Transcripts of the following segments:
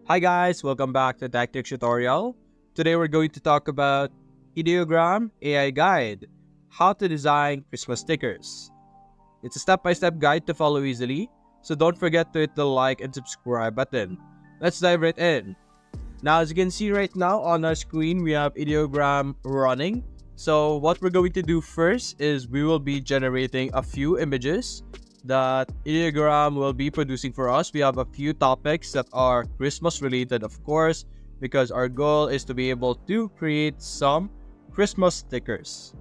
Hi guys, welcome back to Tactics Tutorial. Today we're going to talk about Ideogram AI Guide, how to design Christmas stickers. It's a step-by-step guide to follow easily, so don't forget to hit the like and subscribe button. Let's dive right in. Now as you can see right now on our screen, we have Ideogram running. So what we're going to do first is we will be generating a few images that Ideogram will be producing for us. We have a few topics that are Christmas related, of course, because our goal is to be able to create some Christmas stickers.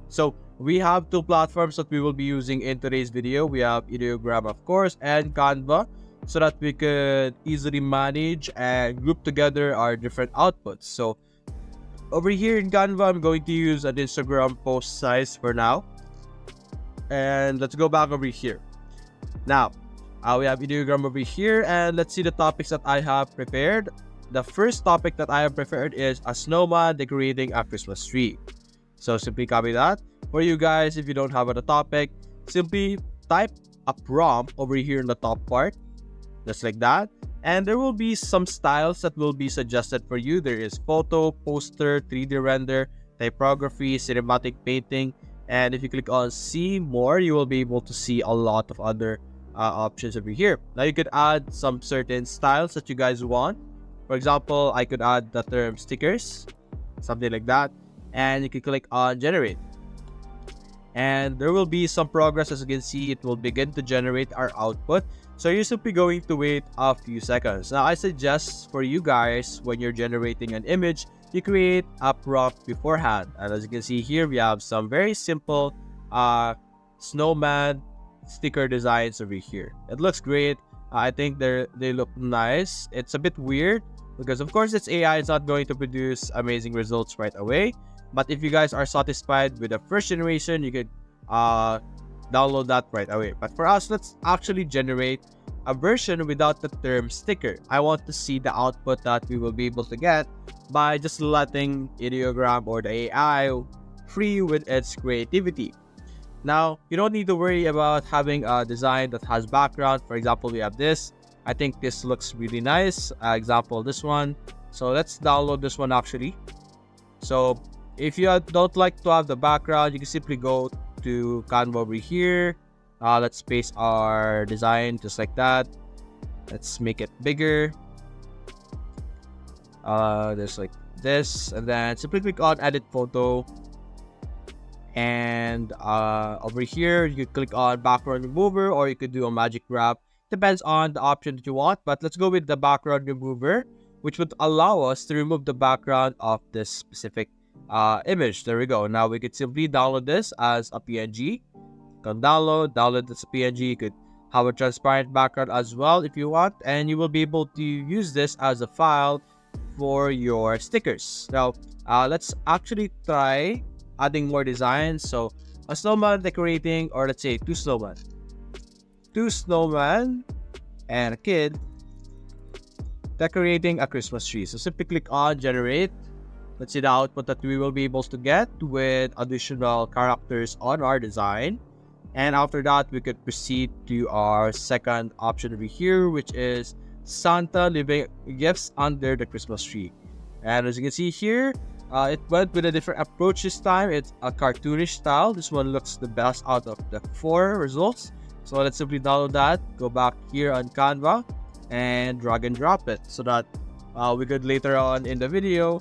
So we have two platforms that we will be using in today's video. We have Ideogram, of course, and Canva, so that we could easily manage and group together our different outputs. So over here in Canva, I'm going to use an Instagram post size for now. And let's go back over here. Now, we have Ideogram over here, and let's see the topics that I have prepared. The first topic that I have prepared is a snowman decorating a Christmas tree. So simply copy that. For you guys, if you don't have a topic, simply type a prompt over here in the top part, just like that. And there will be some styles that will be suggested for you. There is photo, poster, 3D render, typography, cinematic painting. And if you click on see more, you will be able to see a lot of other options over here. Now you could add some certain styles that you guys want. For example, I could add the term stickers, something like that. And you can click on generate. And there will be some progress. As you can see, it will begin to generate our output. So you're simply going to wait a few seconds. Now I suggest for you guys, when you're generating an image, you create a prompt beforehand. And as you can see here, we have some very simple snowman sticker designs over here. It looks great. I think they look nice. It's a bit weird because of course it's AI. It's not going to produce amazing results right away. But if you guys are satisfied with the first generation, you could download that right away. But for us, let's actually generate a version without the term sticker. I want to see the output that we will be able to get by just letting Ideogram or the AI free with its creativity. Now, you don't need to worry about having a design that has background. For example, we have this. I think this looks really nice. Example, this one. So let's download this one actually. So if you don't like to have the background, you can simply go to Canva over here. Let's paste our design just like that. Let's make it bigger. There's like this, and then simply click on edit photo. And over here, you could click on background remover, or you could do a magic wrap. Depends on the option that you want, but let's go with the background remover, which would allow us to remove the background of this specific image. There we go. Now we could simply download this as a PNG. You can download this PNG. You could have a transparent background as well if you want, and you will be able to use this as a file for your stickers. Now let's actually try adding more designs. So a snowman decorating, or let's say two snowman and a kid decorating a Christmas tree. So simply click on generate. Let's see the output that we will be able to get with additional characters on our design. And after that, we could proceed to our second option over here, which is Santa leaving gifts under the Christmas tree. And as you can see here, it went with a different approach this time. It's a cartoonish style. This one looks the best out of the four results. So let's simply download that, go back here on Canva, and drag and drop it so that we could later on in the video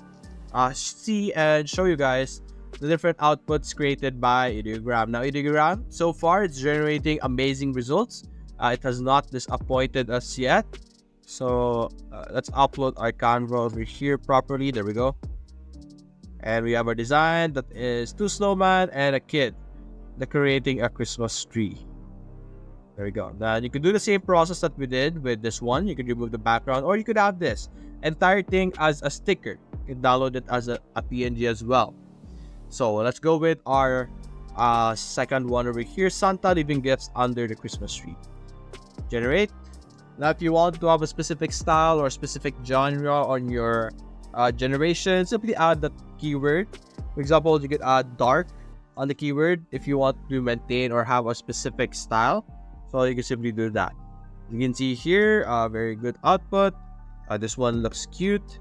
see and show you guys the different outputs created by Ideogram. Now Ideogram, so far it's generating amazing results. It has not disappointed us yet. So let's upload our Canva over here properly. There we go. And we have our design that is two snowman and a kid decorating a Christmas tree. There we go. Now you can do the same process that we did with this one. You can remove the background, or you could have this entire thing as a sticker. You can download it as a PNG as well. So let's go with our second one over here. Santa leaving gifts under the Christmas tree. Generate. Now if you want to have a specific style or specific genre on your generation, simply add the keyword. For example, you could add dark on the keyword if you want to maintain or have a specific style. So you can simply do that. You can see here, very good output. This one looks cute.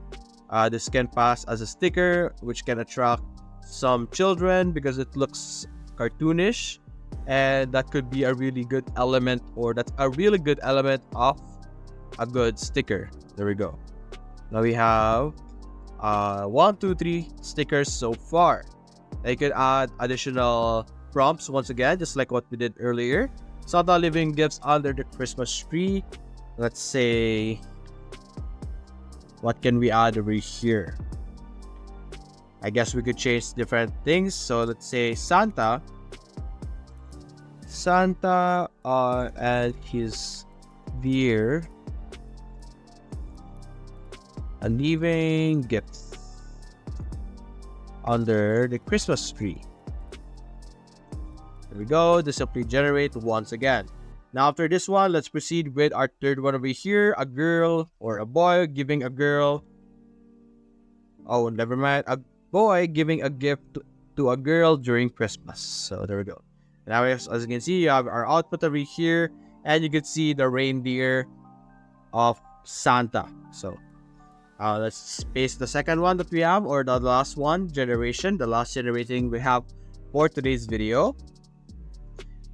This can pass as a sticker, which can attract some children because it looks cartoonish, and that could be a really good element, or that's a really good element of a good sticker. There we go. Now we have 1, 2, 3 stickers so far. Now you could add additional prompts once again, just like what we did earlier. Santa leaving gifts under the Christmas tree. Let's say, what can we add over here? I guess we could change different things. So let's say Santa and his deer and leaving gifts under the Christmas tree. There we go. This simply generate once again. Now after this one, let's proceed with our third one over here. A girl or a boy giving a girl. Oh, never mind. A boy giving a gift to a girl during Christmas. So there we go. Now as you can see, you have our output over here, and you can see the reindeer of Santa. So let's paste the second one that we have, or the last one, generation, the last generating we have for today's video.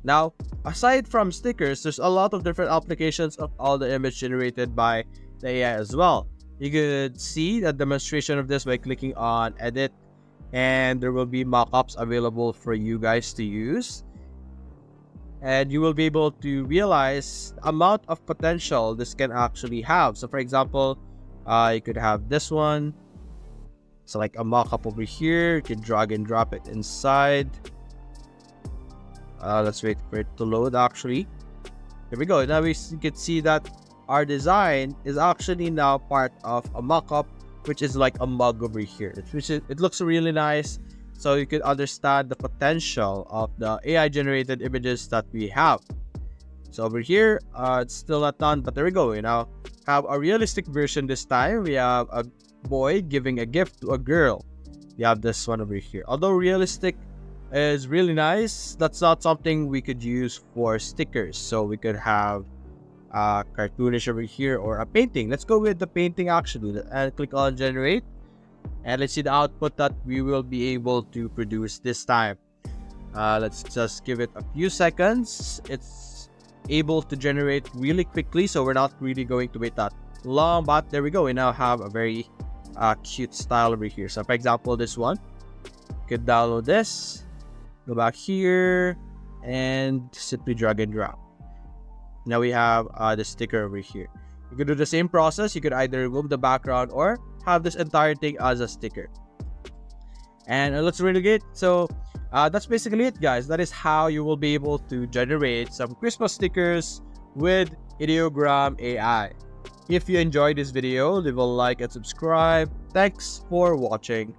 Now, aside from stickers, there's a lot of different applications of all the image generated by the AI as well. You could see the demonstration of this by clicking on edit, and there will be mockups available for you guys to use. And you will be able to realize the amount of potential this can actually have. So for example, you could have this one. So like a mockup over here, you can drag and drop it inside. Let's wait for it to load actually. Here we go. Now we can see that our design is actually now part of a mockup, which is like a mug over here. It looks really nice. So you can understand the potential of the AI generated images that we have. So over here, it's still not done, but there we go. We now have a realistic version this time. We have a boy giving a gift to a girl. We have this one over here. Although realistic is really nice, that's not something we could use for stickers. So we could have a cartoonish over here or a painting. Let's go with the painting actually, and click on generate. And let's see the output that we will be able to produce this time. Let's just give it a few seconds. It's able to generate really quickly, so we're not really going to wait that long. But there we go. We now have a very cute style over here. So for example, this one, you could download this, go back here, and simply drag and drop. Now we have the sticker over here. You could do the same process. You could either remove the background or have this entire thing as a sticker. And it looks really good. So that's basically it, guys. That is how you will be able to generate some Christmas stickers with Ideogram AI. If you enjoyed this video, leave a like and subscribe. Thanks for watching.